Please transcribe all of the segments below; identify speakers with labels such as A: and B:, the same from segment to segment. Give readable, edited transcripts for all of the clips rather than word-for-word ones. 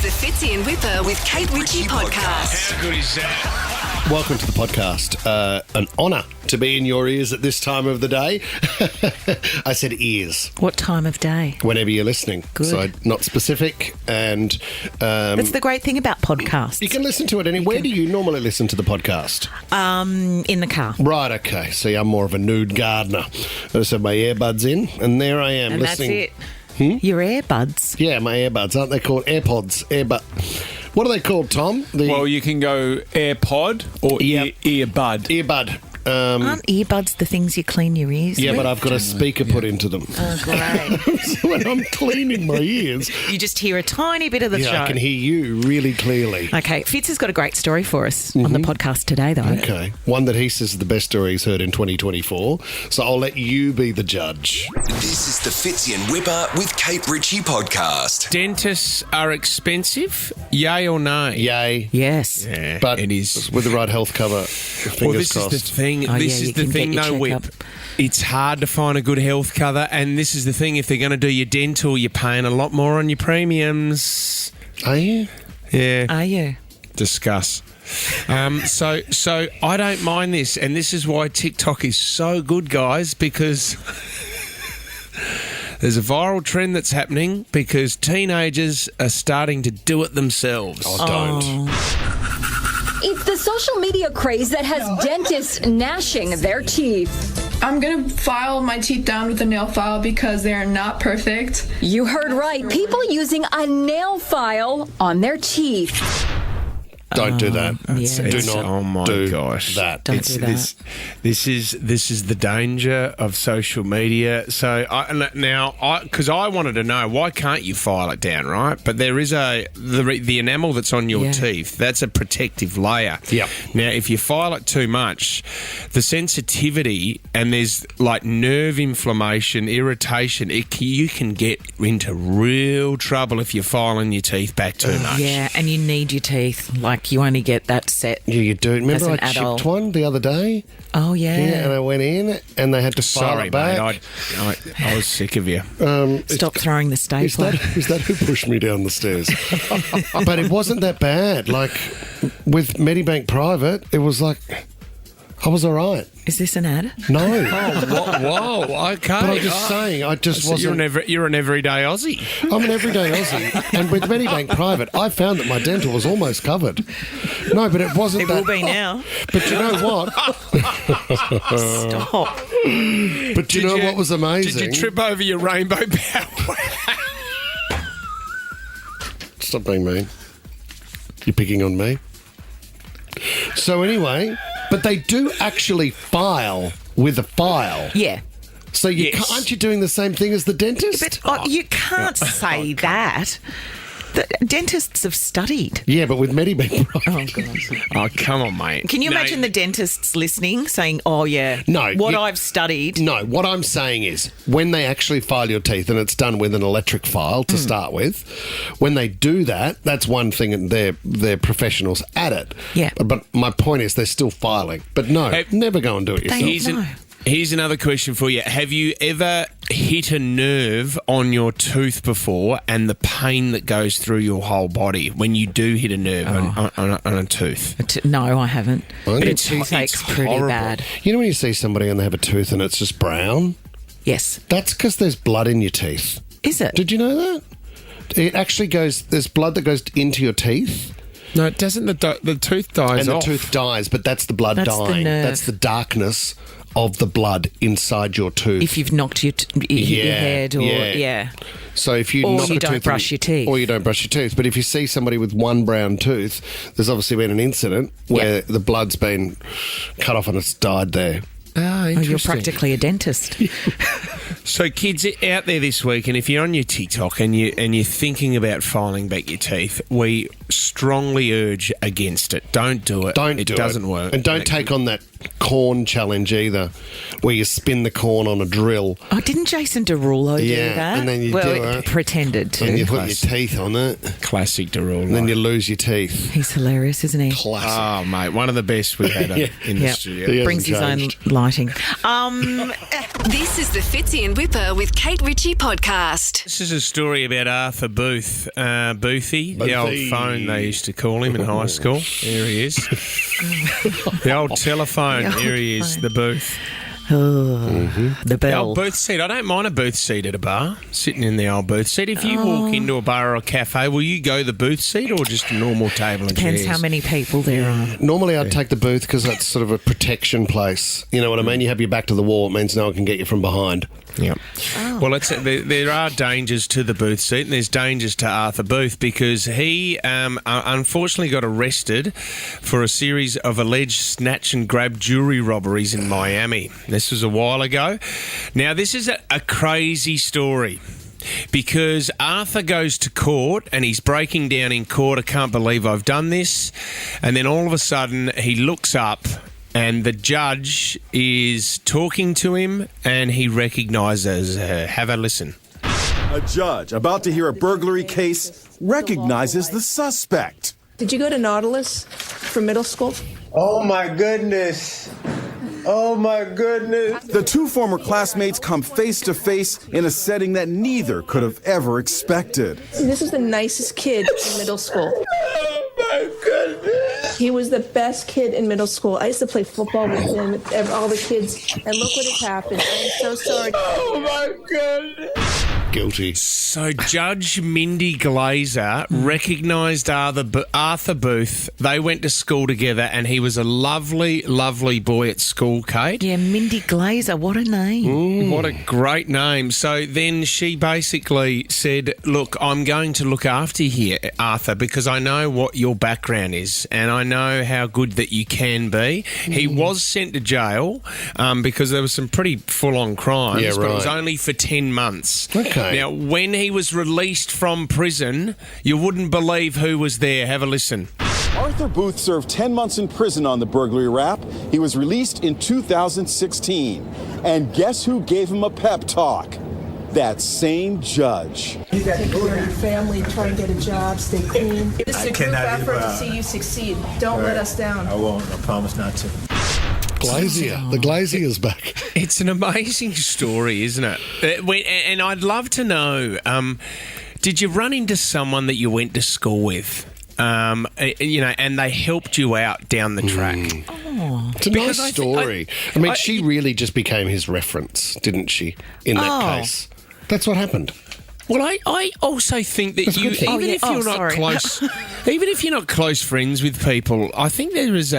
A: the Fitzy and Whipper with Kate Ritchie podcast.
B: How good is that?
C: Welcome to the podcast. An honour to be in your ears at this time of the day. I said ears.
D: What time of day?
C: Whenever you're listening.
D: Good.
C: So not specific. And
D: That's the great thing about podcasts.
C: you can listen to it anywhere. Where do you normally listen to the podcast?
D: In the car.
C: Right, okay. See, I'm more of a nude gardener. I just have my earbuds in, and there I am
D: And
C: listening.
D: that's it. Your earbuds.
C: Yeah, my earbuds. Aren't they called AirPods? What are they called, Tom?
B: Well, you can go AirPod or
C: Yep.
B: earbud.
C: Earbud.
D: Aren't earbuds the things you clean your ears
C: Yeah,
D: with?
C: but I've got a speaker put into them.
D: Oh, great.
C: So when I'm cleaning my ears,
D: You just hear a tiny bit of the show.
C: I can hear you really clearly.
D: Okay, Fitz has got a great story for us on the podcast today, though.
C: Okay. One that he says is the best story he's heard in 2024. So I'll let you be the judge.
E: This is the Fitzy and Whipper with Kate Ritchie podcast.
B: Dentists are expensive, yay or nay?
C: Yay.
D: Yes.
B: Yeah,
C: But
B: it is.
C: with the right health cover, fingers
B: Well, this
C: crossed.
B: is the thing.
D: Oh,
B: this
D: yeah,
B: is
D: you
B: the
D: can
B: thing,
D: get your
B: though, Whip.
D: checkup.
B: It's hard to find a good health cover, and this is the thing. If they're going to do your dental, you're paying a lot more on your premiums.
C: Are you?
B: Yeah.
D: Are you?
B: Discuss. So I don't mind this, and this is why TikTok is so good, guys, because there's a viral trend that's happening because teenagers are starting to do it themselves.
C: Oh, don't.
F: It's the social media craze that has dentists gnashing their teeth.
G: I'm gonna file my teeth down with a nail file because they're not perfect.
F: You heard right. People using a nail file on their teeth.
C: Don't do that.
D: yeah.
C: Do not
B: Oh my
C: do
B: gosh!
C: that.
D: Don't do that.
B: This is the danger of social media. So because I wanted to know, why can't you file it down, right? But there is the enamel that's on your
D: Yeah.
B: teeth. That's a protective layer.
C: Yep.
B: Now, if you file it too much, the sensitivity and there's like nerve inflammation, irritation. You can get into real trouble if you're filing your teeth back too much.
D: Yeah, and you need your teeth. Like, you only get that set.
C: Yeah, you do.
D: As
C: Remember
D: an
C: I chipped
D: adult.
C: one the other day?
D: Oh, yeah.
C: Yeah, and I went in and they had to file
B: Sorry,
C: it back.
B: mate. I was sick of you.
D: Stop throwing the
C: Is
D: stapler.
C: that who pushed me down the stairs? But it wasn't that bad. Like, with Medibank Private, it was like, I was all right.
D: Is this an ad?
C: No.
B: Whoa, okay.
C: But I'm just saying, I just
B: So
C: wasn't...
B: you're an everyday Aussie.
C: I'm an everyday Aussie. And with Medibank Private, I found that my dental was almost covered. No, but it wasn't
D: It
C: that...
D: will be now.
C: But you know what?
D: Stop.
C: But you know what was amazing?
B: Did you trip over your rainbow power?
C: Stop being mean. You're picking on me. So anyway, but they do actually file with a file.
D: Yeah.
C: So you
B: Yes.
C: aren't you doing the same thing as the dentist?
D: But you can't say that. The dentists have studied.
C: Yeah, but with Medibank Private.
D: Oh, God.
B: Oh, come on, mate.
D: Can you
B: No,
D: imagine the dentists listening saying, oh, yeah,
C: No,
D: what
C: you-
D: I've studied.
C: No, what I'm saying is when they actually file your teeth and it's done with an electric file to start with, when they do that, that's one thing and they're professionals at it.
D: Yeah.
C: But my point is they're still filing. But no,
B: Hey,
C: never go and do it yourself.
D: No.
B: Here's another question for you. Have you ever hit a nerve on your tooth before and the pain that goes through your whole body when you do hit a nerve on a tooth?
D: No, I haven't.
C: Well,
D: But a
C: it's-
D: toothache's
B: it's
D: pretty
B: horrible.
D: bad.
C: You know when you see somebody and they have a tooth and it's just brown?
D: Yes.
C: That's because there's blood in your teeth.
D: Is it?
C: Did you know that? It actually goes, there's blood that goes into your teeth
B: No, it doesn't. The tooth dies
C: and
B: off.
C: the tooth dies, but that's the blood
D: That's the
C: dying.
D: nerve.
C: That's the darkness of the blood inside your tooth.
D: If you've knocked your head or,
C: yeah. So if you
D: Or
C: knock
D: you
C: a
D: don't
C: tooth
D: brush your teeth.
C: Or you don't brush your teeth. But if you see somebody with one brown tooth, there's obviously been an incident where the blood's been cut off and it's died there.
B: Ah,
D: Oh, you're
B: interesting.
D: practically a dentist.
B: So, kids out there this week, and if you're on your TikTok and you're thinking about filing back your teeth, we strongly urge against it. Don't do it.
C: Don't
B: it
C: do it.
B: doesn't work.
C: And don't take on that corn challenge either, where you spin the corn on a drill.
D: Oh, didn't Jason Derulo do that?
C: and then you
D: well,
C: do it.
D: Pretended to.
C: And you put your teeth on it,
B: Classic Derulo.
C: and then you lose your teeth.
D: He's hilarious, isn't he?
C: Classic.
B: Oh, mate, one of the best we've had in the
D: Yep.
B: studio.
C: He hasn't
D: Brings his own
C: changed.
D: lighting.
A: This is the Fitzy and Whipper with Kate Ritchie podcast.
B: This is a story about Arthur Booth, Boothie, the old
C: Boothie.
B: phone they used to call him in high school. Here he is. The old telephone.
D: The old
B: Here he is,
D: phone.
B: the booth.
D: The
B: The
D: bell.
B: old booth seat. I don't mind a booth seat at a bar, sitting in the old booth seat. If you walk into a bar or a cafe, will you go the booth seat or just a normal table and
D: Depends
B: chairs?
D: how many people there are.
C: Normally, I'd take the booth because that's sort of a protection place. You know what I mean? You have your back to the wall. It means no one can get you from behind.
B: Yep. Well, there are dangers to the booth seat, and there's dangers to Arthur Booth because he unfortunately got arrested for a series of alleged snatch and grab jewellery robberies in Miami. This was a while ago. Now, this is a crazy story. Because Arthur goes to court and he's breaking down in court. I can't believe I've done this. And then all of a sudden he looks up and the judge is talking to him and he recognises her. Have a listen.
H: A judge about to hear a burglary case recognizes the suspect.
I: Did you go to Nautilus for middle school?
J: Oh my goodness. Oh my goodness.
H: The two former classmates come face to face in a setting that neither could have ever expected.
I: This is the nicest kid in middle school.
J: Oh my goodness.
I: He was the best kid in middle school. I used to play football with him, with all the kids, and look what has happened. I'm so sorry.
J: Oh my goodness.
C: Guilty.
B: So Judge Mindy Glazer recognised Arthur Booth. They went to school together and he was a lovely, lovely boy at school, Kate.
D: Yeah, Mindy Glazer, what a name.
B: What a great name. So then she basically said, look, I'm going to look after you here, Arthur, because I know what your background is and I know how good that you can be. He was sent to jail because there was some pretty full-on crimes,
C: Yeah,
B: but it was
C: right.
B: only for 10 months.
C: Okay.
B: Now, when he was released from prison, you wouldn't believe who was there. Have a listen.
H: Arthur Booth served 10 months in prison on the burglary rap. He was released in 2016. And guess who gave him a pep talk? That same judge.
I: Take care of your family, try and get a job, stay clean. This is a group effort to see you succeed. Don't let us down.
J: I won't. I promise not to.
C: Glazier. The Glazier's back.
B: It's an amazing story, isn't it? And I'd love to know, did you run into someone that you went to school with? And they helped you out down the track.
C: It's a nice story. She really just became his reference, didn't she, in that case? That's what happened.
B: Well, I also think that you, even if you're not close, even if you're not close friends with people, I think there is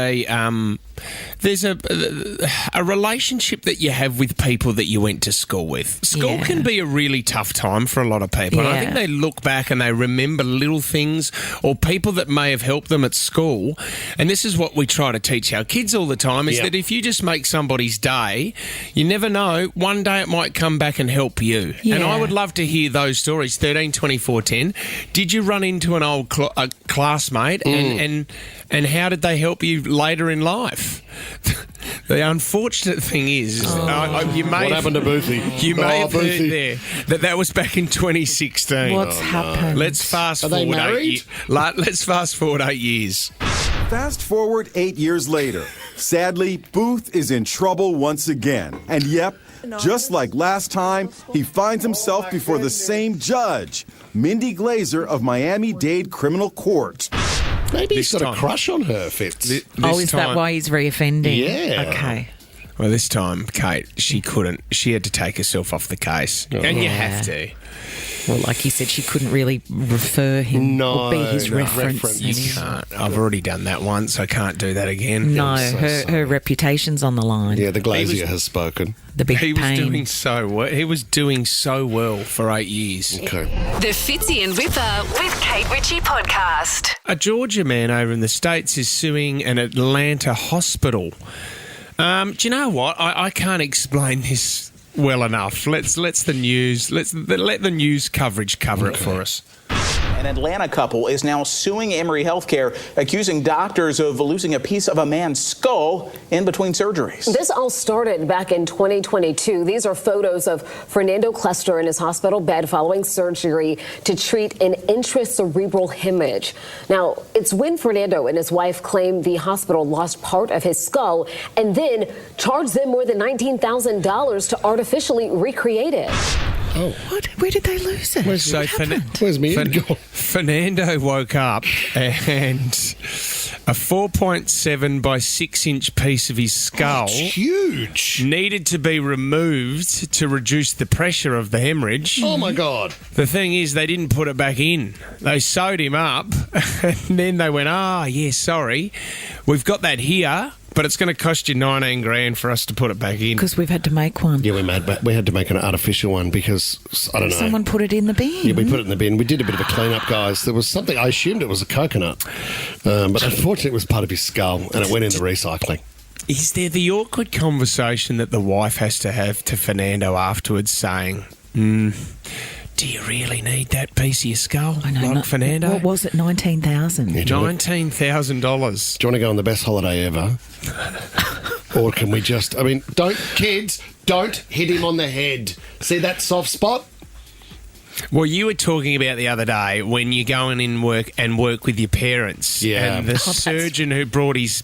B: there's a relationship that you have with people that you went to school with. School can be a really tough time for a lot of people. And I think they look back and they remember little things or people that may have helped them at school. And this is what we try to teach our kids all the time is that if you just make somebody's day, you never know, one day it might come back and help you.
D: Yeah.
B: And I would love to hear those stories. 13 24 10. Did you run into an old classmate and how did they help you later in life? The unfortunate thing is, you may
C: What happened to Boothie?
B: You may have heard
C: Boothie.
B: there that was back in 2016.
D: What's happened?
B: Let's fast
C: Are they
B: forward 8
C: married?
B: years. Let's fast forward 8 years.
H: Fast forward 8 years later. Sadly, Booth is in trouble once again. And yep, just like last time, he finds himself before the same judge, Mindy Glazer of Miami-Dade Criminal Court.
C: Maybe he's
B: This
C: got a
B: time.
C: crush on her, Fitz.
B: This
D: Is that
B: time-
D: why he's reoffending?
C: Yeah.
D: Okay.
B: Well, this time, Kate, she couldn't. She had to take herself off the case. And you have to.
D: Well, like he said, she couldn't really refer him or be his reference.
B: You can't. I've already done that once. I can't do that again.
D: No, her reputation's on the line.
C: Yeah, the Glazier has spoken.
D: The big
B: He was
D: pain.
B: doing so well. He was doing so well for 8 years.
C: Okay.
A: The Fitzy and Whipper with Kate Ritchie podcast.
B: A Georgia man over in the States is suing an Atlanta hospital. Do you know what? I can't explain this well enough. Let the news coverage cover it for us.
K: An Atlanta couple is now suing Emory Healthcare, accusing doctors of losing a piece of a man's skull in between surgeries.
L: This all started back in 2022. These are photos of Fernando Cluster in his hospital bed following surgery to treat an intracerebral hemorrhage. Now, it's when Fernando and his wife claimed the hospital lost part of his skull and then charged them more than $19,000 to artificially recreate it.
C: Oh.
D: What? Where did they lose it?
C: Where's me?
B: Fernando woke up and a 4.7 by 6 inch piece of his skull
C: huge.
B: Needed to be removed to reduce the pressure of the hemorrhage.
C: Oh, my God.
B: The thing is, they didn't put it back in. They sewed him up and then they went, sorry, we've got that here, but it's going to cost you $19,000 for us to put it back in.
D: Because we've had to make one.
C: Yeah, we had to make an artificial one because, I don't know.
D: Someone put it in the bin.
C: Yeah, we put it in the bin. We did a bit of a clean-up, guys. There was something, I assumed it was a coconut, but unfortunately it was part of his skull and it went into recycling.
B: Is there the awkward conversation that the wife has to have to Fernando afterwards saying, do you really need that piece of your skull, Fernando?
D: What was it, $19,000?
B: $19,000.
C: Do you want to go on the best holiday ever? Or can we just... I mean, don't hit him on the head. See that soft spot?
B: Well, you were talking about the other day when you go in and work with your parents.
C: Yeah.
B: And the surgeon who brought his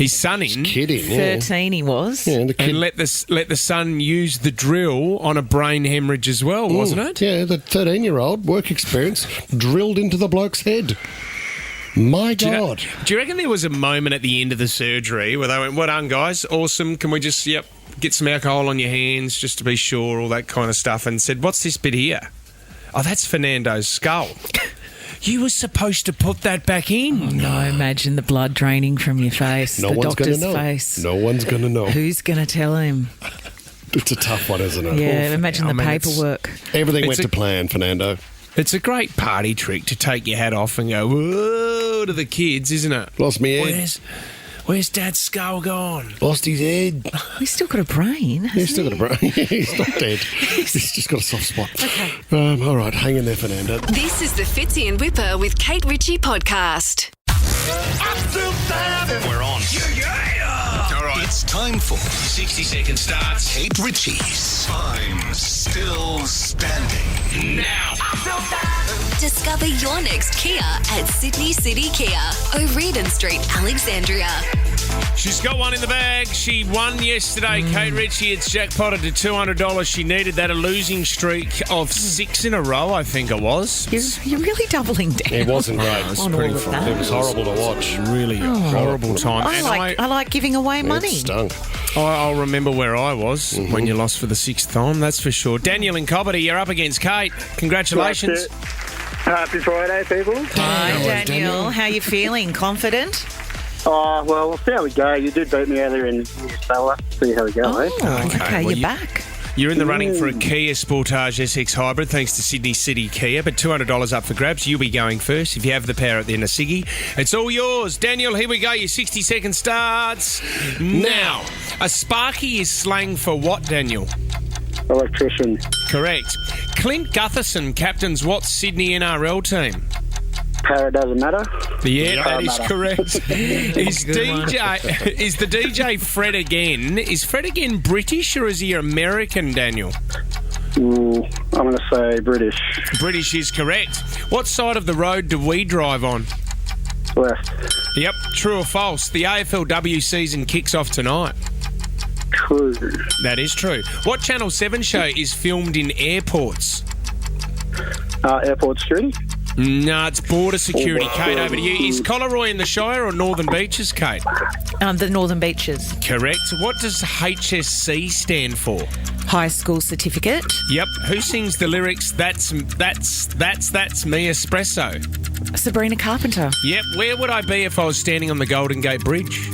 B: son in,
C: kidding,
D: 13 he was.
C: Yeah,
B: and let the son use the drill on a brain hemorrhage as well, wasn't it?
C: Yeah, the 13-year-old, work experience, drilled into the bloke's head. My God.
B: Do you reckon there was a moment at the end of the surgery where they went, well done, guys, awesome, can we just, get some alcohol on your hands just to be sure, all that kind of stuff, and said, what's this bit here? Oh, that's Fernando's skull. You were supposed to put that back in.
D: Oh, no, imagine the blood draining from your face, the doctor's face.
C: No one's going to know.
D: Who's going to tell him?
C: It's a tough one, isn't it?
D: Yeah, imagine the paperwork.
C: Everything went to plan, Fernando.
B: It's a great party trick to take your hat off and go, whoa, to the kids, isn't it?
C: Lost me head.
B: Where's Dad's skull gone?
C: Lost his head.
D: He's still got a brain.
C: He's still got a brain. He's not dead. He's just got a soft spot.
D: Okay.
C: All right, hang in there, Fernando.
A: This is the Fitzy and Whipper with Kate Ritchie podcast.
E: We're on. All right. It's time for
B: 60-second starts.
E: Kate Ritchie's I'm Still Standing.
B: Now.
A: Discover your next Kia at Sydney City Kia, O'Riordan Street, Alexandria.
B: She's got one in the bag. She won yesterday. Kate Ritchie, it's jackpotted to $200. She needed that, a losing streak of 6 in a row, I think it was.
D: You're really doubling down.
C: It wasn't great.
B: It was pretty fun.
C: It was horrible to watch.
B: Really horrible time.
D: I like giving away money.
C: It stunk.
B: I'll remember where I was when you lost for the 6th time, that's for sure. Daniel in Cobbity, you're up against Kate. Congratulations.
M: Happy Friday, people.
D: Hi, Daniel. How are you feeling? Confident?
M: Oh, well, we'll see how we go. You did beat me earlier in Stella. See how we go,
D: Okay, well, you're back.
B: You're in the running for a Kia Sportage SX Hybrid thanks to Sydney City Kia, but $200 up for grabs. You'll be going first if you have the power at the end of Siggy. It's all yours. Daniel, here we go. Your 60-second starts now. A Sparky is slang for what, Daniel?
M: Electrician.
B: Correct. Clint Gutherson captains what Sydney NRL team?
M: Power doesn't matter.
B: Yeah, that is correct. Is the DJ Fred again? Is Fred again British or is he American, Daniel?
M: I'm going to say British.
B: British is correct. What side of the road do we drive on?
M: Left.
B: Yep. True or false? The AFLW season kicks off tonight.
M: True.
B: That is true. What Channel 7 show is filmed in airports?
M: Airport security.
B: No, it's border security. Kate, over to you. Is Collaroy in the Shire or Northern Beaches, Kate?
D: The Northern Beaches.
B: Correct. What does HSC stand for?
D: High School Certificate.
B: Yep. Who sings the lyrics, That's Me Espresso?
D: Sabrina Carpenter.
B: Yep. Where would I be if I was standing on the Golden Gate Bridge?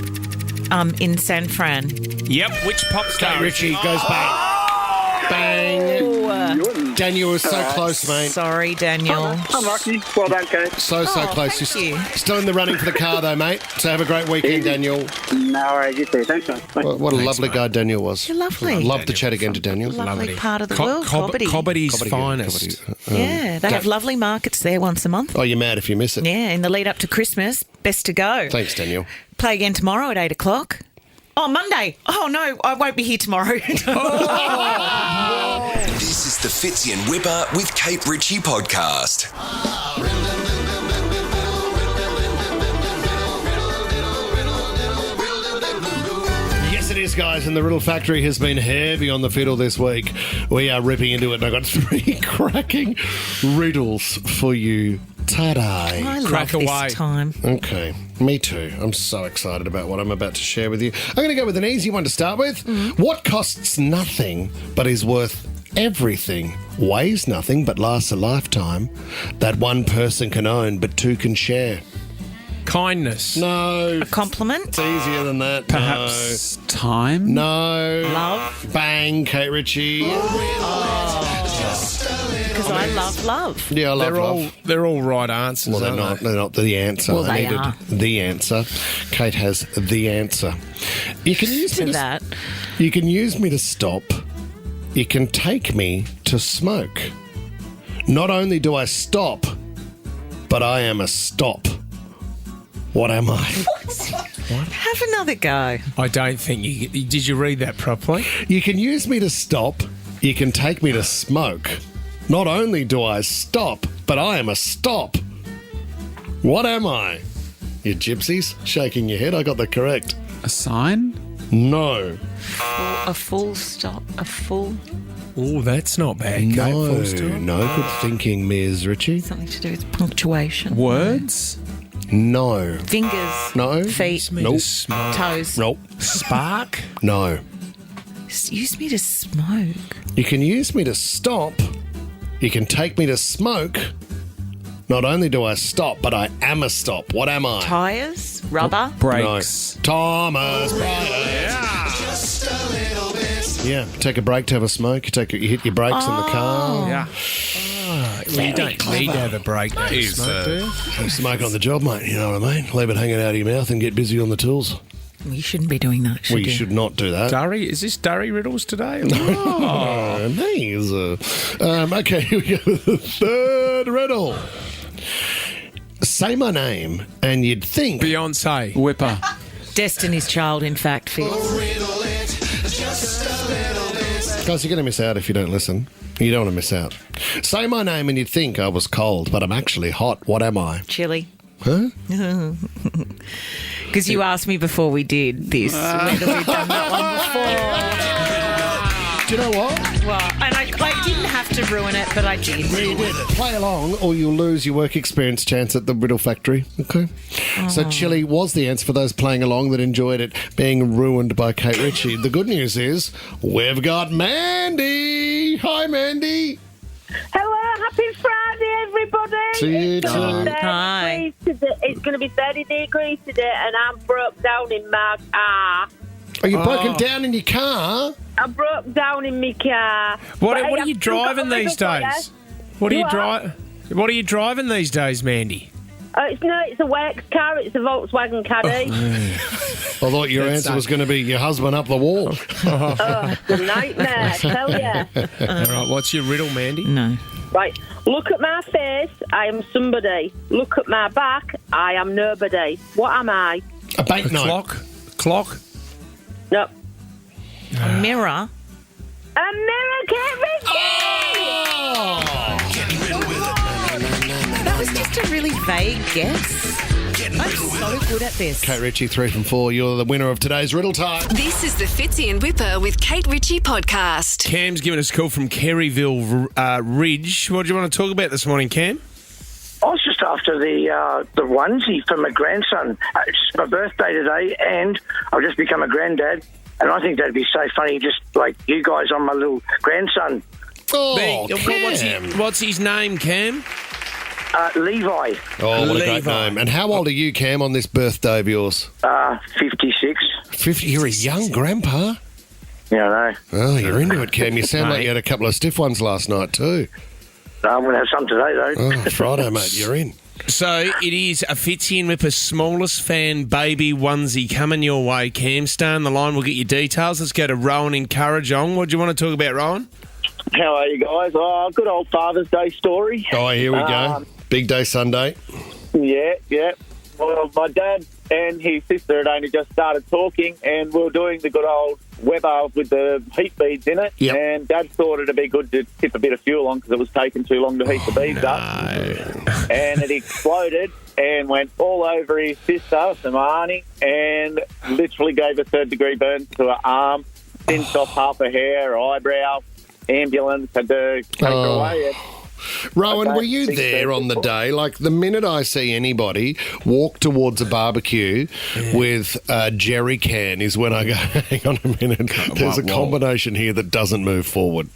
D: In San Fran.
B: Yep. Which pop star?
C: Richie goes bang. Bang. Daniel was so
D: All right.
C: close, mate.
D: Sorry, Daniel.
M: I'm lucky. Well done, Kate.
C: So close.
D: thank you.
C: Still in the running for the car, though, mate. So have a great weekend, Daniel.
M: No worries, you too. Thanks, mate. Bye.
C: What a lovely guy Daniel was.
D: You're lovely.
C: I'd love to chat again to Daniel.
D: Lovely part of the world, Cobbity.
B: Cobbity's finest.
D: Yeah, they have lovely markets there once a month.
C: Oh, you're mad if you miss it.
D: Yeah, in the lead up to Christmas, best to go.
C: Thanks, Daniel.
D: Play again tomorrow at 8 o'clock. Oh, Monday. Oh, no, I won't be here tomorrow.
E: This is the Fitzy and Whipper with Kate Ritchie podcast.
C: Yes, it is, guys, and the Riddle Factory has been heavy on the fiddle this week. We are ripping into it, and I've got 3 cracking riddles for you today.
D: I love this time.
C: Okay, me too. I'm so excited about what I'm about to share with you. I'm going to go with an easy one to start with. What costs nothing but is worth everything, weighs nothing but lasts a lifetime, that one person can own but 2 can share?
B: Kindness.
C: No.
D: A compliment?
C: It's easier than that.
B: Perhaps time?
C: No.
D: Love?
C: Bang, Kate Ritchie.
D: Because I love love.
C: Yeah, I love love.
B: They're all right answers.
C: Well, they're
B: aren't
C: not.
B: they?
C: They're not the answer.
D: Well,
C: I
D: they
C: needed
D: are.
C: the answer. Kate has the answer. You can use me
D: To that.
C: You can use me to stop. You can take me to smoke. Not only do I stop, but I am a stop. What am I?
D: Have another go.
B: I don't think you... Did you read that properly?
C: You can use me to stop. You can take me to smoke. Not only do I stop, but I am a stop. What am I? You gypsies shaking your head. I got that correct.
N: A sign?
C: No.
D: A full stop. A full...
B: Oh, that's not bad, Kate.
C: No,
B: Full stop.
C: no good thinking, Ms. Ritchie.
D: Something to do with punctuation.
N: Words?
C: No.
D: Fingers.
C: No.
D: Feet.
C: Nope.
D: Toes.
C: Nope.
B: Spark?
C: No.
D: Use me to smoke.
C: You can use me to stop. You can take me to smoke. Not only do I stop, but I am a stop. What am I?
D: Tyres. Rubber.
N: Brakes.
C: No. Thomas. Yeah, take a break to have a smoke. You hit your brakes in the car.
B: Yeah. Well, you don't need to have a break to smoke, do you?
C: Smoke on the job, mate. You know what I mean? Leave it hanging out of your mouth and get busy on the tools.
D: Well, you shouldn't be doing that, should
C: Well,
D: you?
C: you should not do that.
B: Durry? Is this Durry riddles today?
C: Oh, amazing. Okay, here we go. The third riddle. Say my name and you'd think...
B: Beyonce.
N: Whipper.
D: Destiny's Child, in fact, Fitz.
C: Guys, you're going to miss out if you don't listen. You don't want to miss out. Say my name and you'd think I was cold, but I'm actually hot. What am I?
D: Chili.
C: Huh?
D: Because you asked me before we did this whether we'd done that one before.
C: Do you know what?
D: Well, and I didn't have to ruin it, but I did.
C: You did. Play along or you'll lose your work experience chance at the Riddle Factory. Okay. So chili was the answer for those playing along that enjoyed it being ruined by Kate Ritchie. The good news is we've got Mandy. Hi, Mandy.
O: Hello, happy Friday, everybody.
C: To you
O: It's gonna be
C: too.
O: 30
D: Hi.
O: degrees today. It's going to be 30 degrees today, and I'm broke down in my car.
C: Are you broken down in your car?
O: I'm broke down in my car.
B: What
O: But
B: are
O: I've
B: you
O: still got
B: driving
O: a
B: these
O: little fire.
B: days? What are you
O: What?
B: What are you driving these days, Mandy?
O: It's a works car. It's a Volkswagen Caddy.
C: I thought your answer was going to be your husband up the wall.
O: It's a nightmare, I tell ya.
B: All right, what's your riddle, Mandy?
D: No.
O: Right, look at my face, I am somebody. Look at my back, I am nobody. What am I?
C: A bank
B: A
C: note.
B: clock?
O: No.
D: A mirror.
O: A mirror, Kate
D: That was just a really vague guess. I'm so good at this.
C: Kate Ritchie, 3 from 4. You're the winner of today's riddle time.
A: This is the Fitzy and Whipper with Kate Ritchie podcast.
B: Cam's giving us a call from Kerryville Ridge. What do you want to talk about this morning, Cam?
P: I was just after the onesie for my grandson. It's my birthday today, and I've just become a granddad, and I think that'd be so funny, just like you guys on my little grandson.
C: Oh,
B: What's his name, Cam?
P: Levi.
C: Oh, what a great
B: Levi.
C: name. And how old are you, Cam, on this birthday of yours?
P: 56.
C: 50. You're a young grandpa.
M: Yeah, I know.
C: Oh, you're into it, Cam. You sound like you had a couple of stiff ones last night too.
M: I'm going to have some today, though.
C: Oh, Friday, mate, you're in.
B: So it is a Fitzy and Whipper smallest fan baby onesie coming your way, Cam. Stay on the line. We'll get your details. Let's go to Rowan in Currajong. What do you want to talk about, Rowan?
Q: How are you guys? Oh, good old Father's Day story.
C: Oh, here we go. Big day Sunday.
Q: Yeah. Well, my dad and his sister had only just started talking, and we were doing the good old Weber with the heat beads in it.
C: Yep.
Q: And Dad thought it'd be good to tip a bit of fuel on because it was taking too long to heat the beads up. And it exploded and went all over his sister, Samani, and literally gave a third-degree burn to her arm, singed off half her hair, her eyebrow. Ambulance had to take her away.
C: Rowan, were you there on the day? Like, the minute I see anybody walk towards a barbecue with a jerry can is when I go, hang on a minute, there's a combination here that doesn't move forward.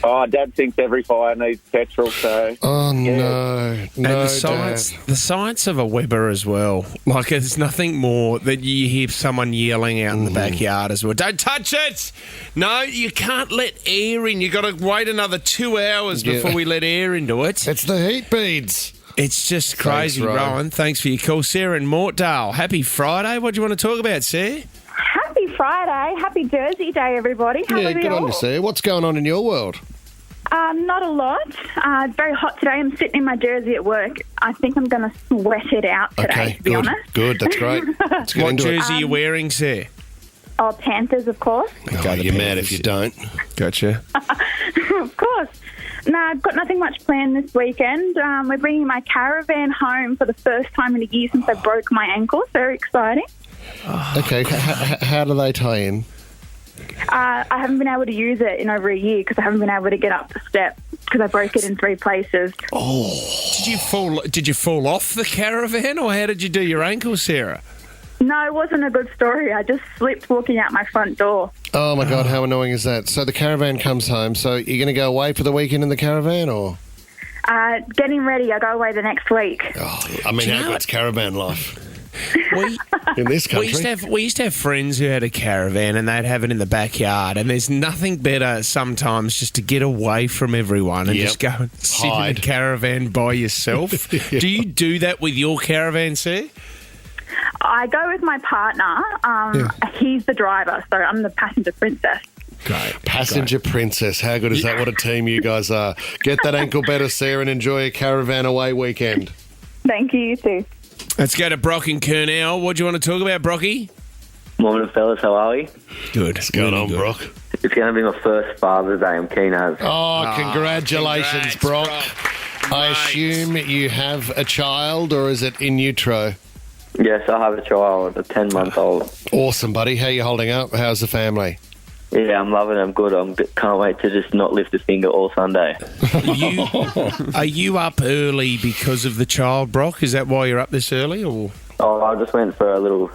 Q: Oh, Dad thinks every fire needs petrol, so...
C: Oh,
Q: yeah.
C: no.
B: And the science of a Weber as well. Like, there's nothing more that you hear someone yelling out in the backyard as well. Don't touch it! No, you can't let air in. You've got to wait another 2 hours before we let air into it.
C: It's the heat beads.
B: It's just crazy,
C: Thanks,
B: Rowan. Thanks for your call. Sarah in Mortdale. Happy Friday. What do you want to talk about, Sarah?
R: Happy Friday. Happy Jersey Day, everybody. How are we
C: good on
R: all?
C: you, Sarah. What's going on in your world?
R: Not a lot. It's very hot today. I'm sitting in my jersey at work. I think I'm going to sweat it out today, to be honest.
C: Good, that's great.
B: What jersey are you wearing, Sarah?
R: Oh, Panthers, of course.
C: Okay, you're mad if you don't.
B: Gotcha.
R: Of course. No, I've got nothing much planned this weekend. We're bringing my caravan home for the first time in a year since I broke my ankle. Very exciting.
C: Okay, how do they tie in?
R: I haven't been able to use it in over a year because I haven't been able to get up the step because I broke it in 3 places.
B: Oh, did you fall off the caravan, or how did you do your ankle, Sarah?
R: No, it wasn't a good story. I just slipped walking out my front door.
C: Oh, my God, how annoying is that? So the caravan comes home, so you're going to go away for the weekend in the caravan, or...?
R: Getting ready. I go away the next week.
C: Oh, I mean, how good's caravan life?
B: We,
C: in this country.
B: We used to have friends who had a caravan and they'd have it in the backyard, and there's nothing better sometimes just to get away from everyone and just go and sit in a caravan by yourself. Do you do that with your caravan, Sir?
R: I go with my partner. He's the driver, so I'm the passenger princess.
C: Great. Passenger princess. How good is that? What a team you guys are. Get that ankle better, Sarah, and enjoy a caravan away weekend.
R: Thank you, you too.
B: Let's go to Brock and Kurnell. What do you want to talk about, Brocky?
S: Morning, fellas. How are we?
B: Good.
C: What's going on, Brock?
S: It's going to be my first Father's Day. I'm keen as.
C: Oh, congratulations, Brock. I assume you have a child, or is it in utero?
S: Yes, I have a child, a 10-month-old.
C: Awesome, buddy. How are you holding up? How's the family?
S: Yeah, I'm loving it. I'm good. Can't wait to just not lift a finger all Sunday.
B: Are you up early because of the child, Brock? Is that why you're up this early? Or?
S: Oh, I just went for a little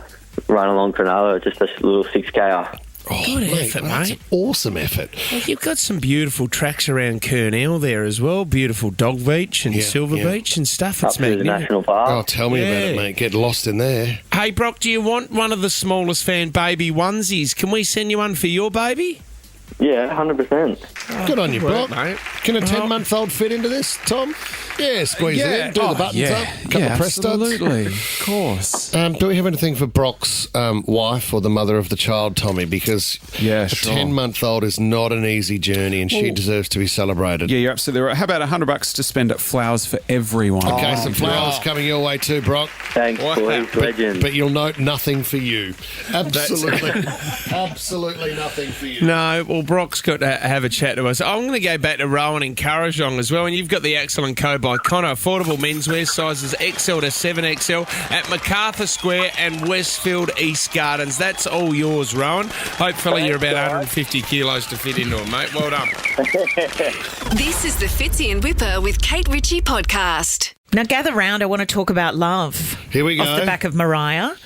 S: run along Cronulla, just a little 6K.
B: Good effort,
C: that's
B: mate.
C: An awesome effort.
B: Well, you've got some beautiful tracks around Kurnell there as well. Beautiful Dog Beach and Silver Beach and stuff. It's magnificent.
S: National Park.
C: Oh, tell me about it, mate. Get lost in there.
B: Hey, Brock, do you want one of the smallest fan baby onesies? Can we send you one for your baby?
S: Yeah, 100%.
C: Good on you, Brock.
B: Mate.
C: Can a 10-month-old fit into this, Tom? Yeah, squeeze it in. Do the buttons up. Couple of press studs.
N: Absolutely. Of course.
C: Do we have anything for Brock's wife or the mother of the child, Tommy? Because a 10-month-old is not an easy journey, and she deserves to be celebrated.
N: Yeah, you're absolutely right. How about $100 to spend at Flowers for Everyone?
C: Okay, some flowers coming your way too, Brock.
S: Thanks, boys. Legend.
C: But you'll note nothing for you. Absolutely. Absolutely nothing for you.
B: No, well, Brock's got to have a chat to us. I'm going to go back to Rowan and Currajong as well, and you've got the excellent code by Connor. Affordable menswear sizes XL to 7XL at MacArthur Square and Westfield East Gardens. That's all yours, Rowan. Hopefully you're about 150 kilos to fit into it, mate. Well done.
A: This is the Fitzy and Whipper with Kate Ritchie podcast.
D: Now gather round. I want to talk about love.
C: Here we go.
D: Off the back of Mariah.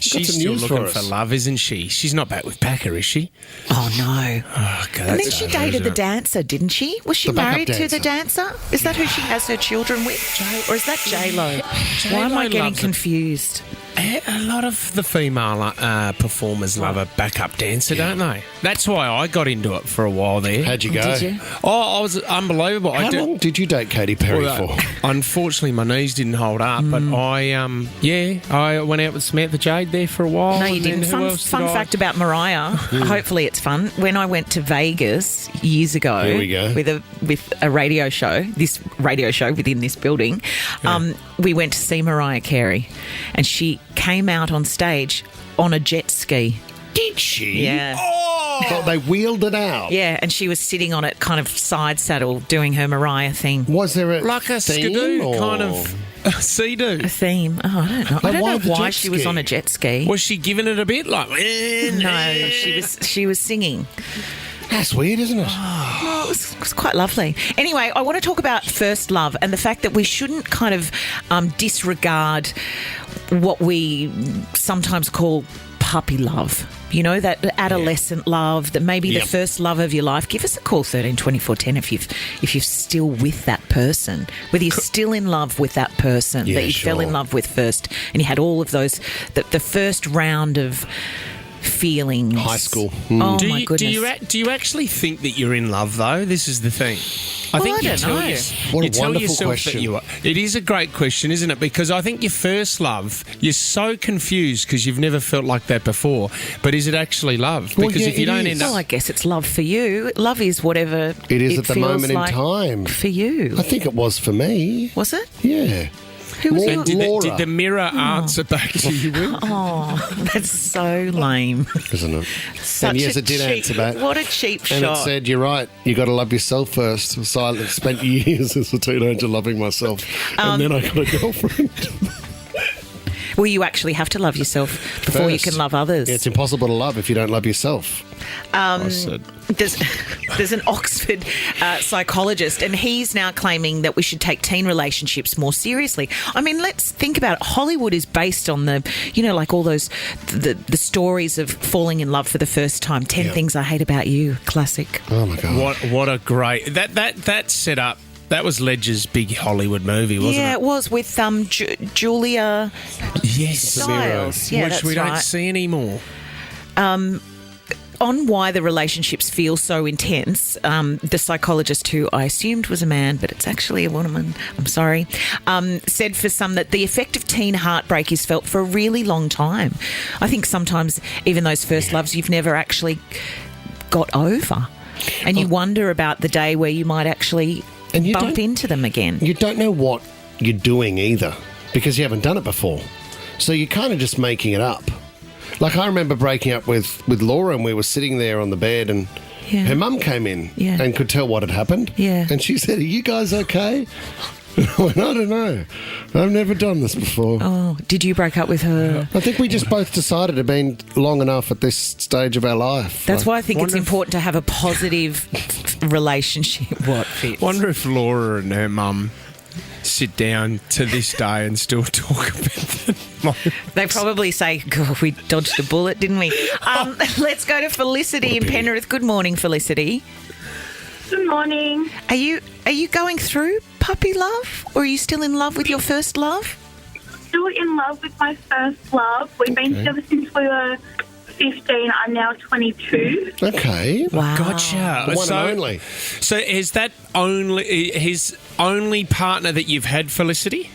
B: She's still looking for love, isn't she? She's not back with Packer, is she?
D: Oh, no.
B: Oh, God,
D: and then she dated the dancer, didn't she? Was she married to the dancer? Is that who she has her children with? Or is that J-Lo? Why am I getting confused?
B: A lot of the female performers love a backup dancer, don't they? That's why I got into it for a while there.
C: How'd you go?
D: Did you?
B: Oh, I was unbelievable.
C: How long did you date Katy Perry for?
B: Unfortunately, my knees didn't hold up, but I went out with Samantha Jade there for a while.
D: No, you
B: and then
D: didn't.
B: who else
D: Fun
B: did I-
D: fact about Mariah. Hopefully, it's fun. When I went to Vegas years ago,
C: Here we go.
D: with a radio show, this radio show within this building, we went to see Mariah Carey, and she came out on stage on a jet ski.
C: Did she?
D: Yeah.
C: Oh, they wheeled it out.
D: Yeah, and she was sitting on it, kind of side saddle, doing her Mariah thing.
C: Was there a
B: Like a
C: theme
B: skidoo
C: or-
B: kind of sea-doo.
D: A theme. Oh, I don't know. I don't
C: why
D: know
C: the
D: why
C: jet
D: she was
C: ski?
D: on a jet ski.
B: Was she giving it a bit like?
D: No, she was singing.
C: That's weird, isn't it?
D: No, it was quite lovely. Anyway, I want to talk about first love and the fact that we shouldn't kind of disregard what we sometimes call puppy love. You know, that adolescent love, that maybe the first love of your life. Give us a call, 13 24 10, if you're still with that person, whether you're still in love with that person that you fell in love with first, and you had all of those, the first round of feelings.
C: High school.
D: Oh, my goodness.
B: Do you actually think that you're in love, though? This is the thing. I
D: Well,
B: think
D: I
B: you
D: don't
B: tell
D: know.
C: What a
B: you tell
C: wonderful
B: yourself
C: question.
B: that you are. It is a great question, isn't it? Because I think your first love, you're so confused because you've never felt like that before. But is it actually love?
C: Well,
B: Because
C: yeah,
B: if you
C: it
B: don't
C: is.
B: end up...
D: Well, I guess it's love for you. Love is whatever
C: It is at the
D: feels
C: moment in
D: like
C: time.
D: for you.
C: I think it was for me.
D: Was it?
C: Yeah.
D: Who was
B: And
C: Laura.
B: did the mirror answer back to you with?
D: Oh, that's so lame.
C: Isn't it?
D: Such
C: And yes,
D: a
C: it did
D: cheap,
C: answer back.
D: What a cheap
C: And
D: shot.
C: it said, you're right, you got to love yourself first. So I spent years as a teenager loving myself. And then I got a girlfriend.
D: Well, you actually have to love yourself before you
C: First.
D: can love others.
C: Yeah, it's impossible to love if you don't love yourself. I said.
D: There's an Oxford psychologist, and he's now claiming that we should take teen relationships more seriously. I mean, let's think about it. Hollywood is based on like all those the stories of falling in love for the first time. 10 Things I Hate About You, classic.
C: Oh my God.
B: What a great... That set up... That was Ledger's big Hollywood movie, wasn't
D: Yeah,
B: it?
D: it was with Julia Stiles. Yeah,
B: which
D: that's
B: we don't
D: right.
B: see anymore.
D: On why the relationships feel so intense, the psychologist, who I assumed was a man, but it's actually a woman, I'm sorry, said for some that the effect of teen heartbreak is felt for a really long time. I think sometimes even those first loves you've never actually got over. And you wonder about the day where you might actually bump into them again.
C: You don't know what you're doing either because you haven't done it before. So you're kind of just making it up. Like I remember breaking up with Laura, and we were sitting there on the bed, and her mum came in and could tell what had happened.
D: Yeah.
C: And she said, "Are you guys okay?" I went, "I don't know. I've never done this before."
D: Oh, did you break up with her?
C: I think we just both decided it had been long enough at this stage of our life.
D: That's why I think it's important to have a positive relationship. What, Fitz?
B: Wonder if Laura and her mum sit down to this day and still talk about the moment.
D: They probably say, God, we dodged a bullet, didn't we? Let's go to Felicity in Penrith. Good morning, Felicity.
R: Good morning.
D: Are you going through puppy love, or are you still in love with your first love?
R: Still in love with my first love. We've been together since we were 15. I'm now 22.
C: Okay.
D: Wow.
B: Gotcha.
C: The one and only.
B: So is that his only partner that you've had, Felicity?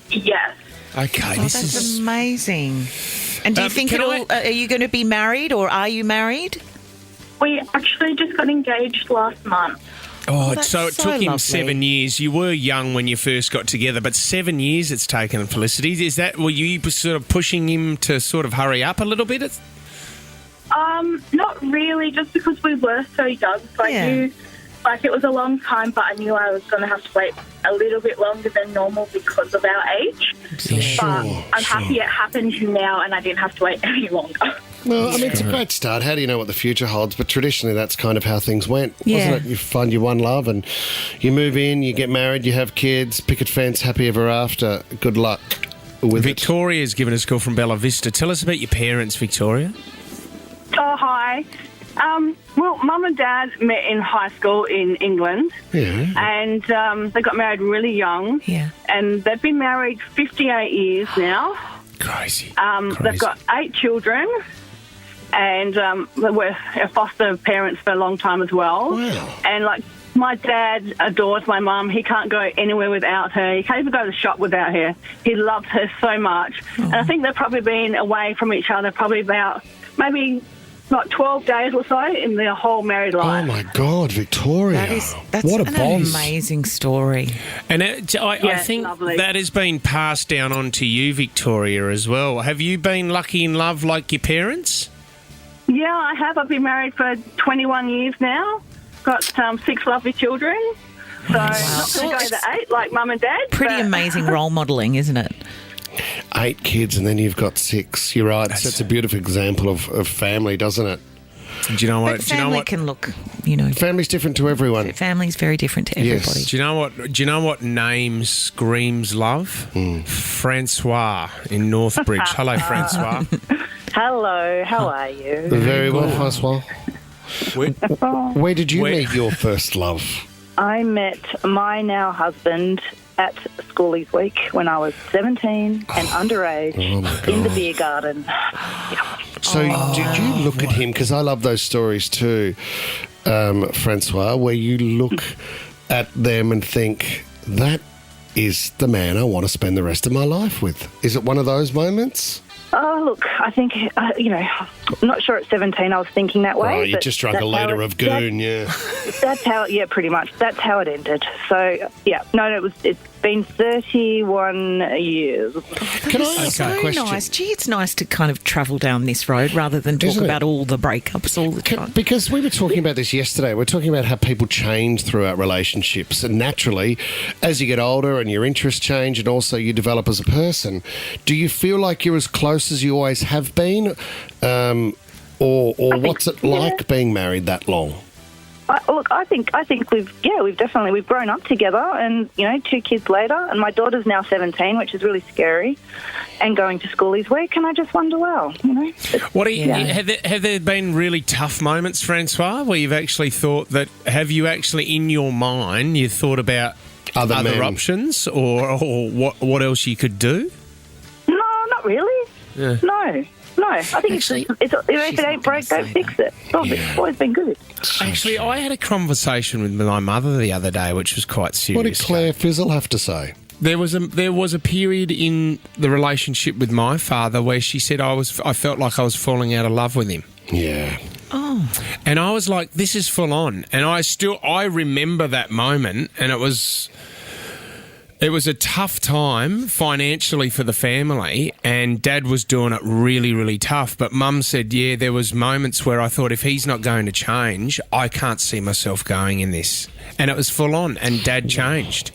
R: Yes.
B: Okay,
D: Oh, that's amazing. And do you think are you going to be married, or are you married?
R: We actually just got engaged last month.
B: Oh,
D: that's
B: so it
D: so
B: took him
D: lovely.
B: 7 years. You were young when you first got together, but 7 years it's taken, Felicity. Were you sort of pushing him to sort of hurry up a little bit?
R: Not really, just because we were so young. So I knew, it was a long time, but I knew I was going to have to wait a little bit longer than normal because of our age. But I'm happy it happened now and I didn't have to wait any longer.
C: Well, I mean, it's a great start. How do you know what the future holds? But traditionally, that's kind of how things went, wasn't it? You find your one love and you move in, you get married, you have kids, picket fence, happy ever after. Good luck with
B: Victoria's given us a call from Bella Vista. Tell us about your parents, Victoria.
T: Oh, hi. Well, Mum and Dad met in high school in England.
C: Yeah.
T: And they got married really young.
D: Yeah.
T: And they've been married 58 years now.
B: Crazy.
T: They've got 8 children, and they were foster parents for a long time as well.
C: Wow.
T: And, like, my dad adores my mum. He can't go anywhere without her. He can't even go to the shop without her. He loves her so much. And I think they've probably been away from each other probably about maybe like 12 days or so in their whole married life.
C: Oh, my God, Victoria.
D: That's
C: what a
D: an
C: bond.
D: amazing story.
B: And I think
T: lovely.
B: that has been passed down on to you, Victoria, as well. Have you been lucky in love like your parents?
T: Yeah, I have. I've been married for 21 years now. Got 6 lovely children. So not going to go to 8 like mum and dad.
D: Pretty amazing role modelling, isn't it?
C: 8 kids and then you've got 6. You're right. That's a beautiful example of family, doesn't it?
B: Do you know what?
D: But family can look, you know.
C: Family's different to everyone.
D: Family's very different to everybody.
B: Do you know what name screams love? Francois in Northbridge. Hello, Francois.
U: Hello, how are you?
C: Very well, Francois. Where did you
U: Where-
C: meet your first love?
U: I met my now husband at Schoolies Week when I was 17 and underage in the beer garden.
C: So did you look at him, because I love those stories too, Francois, where you look at them and think, that is the man I want to spend the rest of my life with? Is it one of those moments?
U: Oh, look, I think, I'm not sure at 17 I was thinking that way.
C: Oh, you
U: but
C: just drank a
U: that's how
C: litre of goon, yeah.
U: That's how, pretty much. That's how it ended. So, it's been 31 years.
C: Can I ask a question?
D: Nice. Gee, it's nice to kind of travel down this road rather than talk
C: Isn't it?
D: about all the breakups all the time.
C: Because we were talking about this yesterday. We're talking about how people change throughout relationships. And naturally, as you get older and your interests change and also you develop as a person, do you feel like you're as close as you always have been? Or what's it like being married that long?
U: I think we've grown up together, and 2 kids later, and my daughter's now 17, which is really scary, and going to Schoolies Week, and I just wonder,
B: What do you, have there been really tough moments, Francois, where you've actually thought that? Have you actually in your mind you thought about other
C: men.
B: options or what else you could do?
U: No, not really.
B: Yeah.
U: No, I think it's if it ain't broke, don't fix it. It's always been good.
B: Actually, I had a conversation with my mother the other day, which was quite serious.
C: What did Claire Fizzle have to say?
B: There was a period in the relationship with my father where she said I felt like I was falling out of love with him.
C: Yeah.
D: Oh.
B: And I was like, this is full on. And I remember that moment, and it was a tough time financially for the family, and Dad was doing it really, really tough. But Mum said, there was moments where I thought, if he's not going to change, I can't see myself going in this. And it was full on, and Dad changed.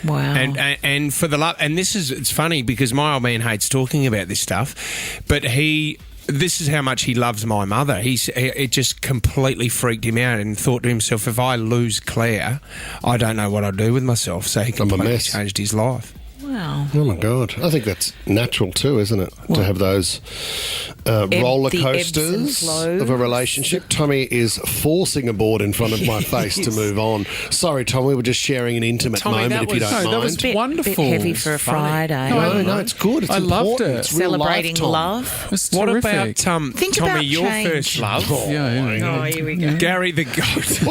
D: Wow.
B: And for the love, and it's funny because my old man hates talking about this stuff, but this is how much he loves my mother. It just completely freaked him out and thought to himself, if I lose Claire, I don't know what I'll do with myself. So he completely changed his life.
D: Wow.
C: Oh, my God. I think that's natural too, isn't it? To have those roller coasters of a relationship. Tommy is forcing a board in front of my face to move on. Sorry, Tom, we were just sharing an intimate moment, if you don't mind.
N: That was wonderful.
D: Bit heavy for a Friday.
C: No, it's good. It's
N: I loved
C: important.
N: it.
C: It's real
D: Celebrating
C: life, Tom.
D: love.
N: It's
B: What
N: terrific.
B: about
D: Think
B: Tommy,
D: about
B: your
D: change.
B: first love?
D: Oh, here we go.
B: Gary the goat.
D: That's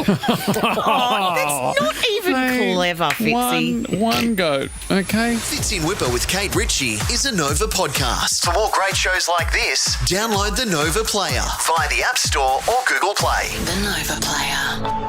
D: not even clever, Fitzy.
N: One goat, okay?
E: Fitzy and Whipper with Kate Ritchie is a Nova podcast. For more great shows like this, download the Nova Player via the App Store or Google Play.
A: The Nova Player.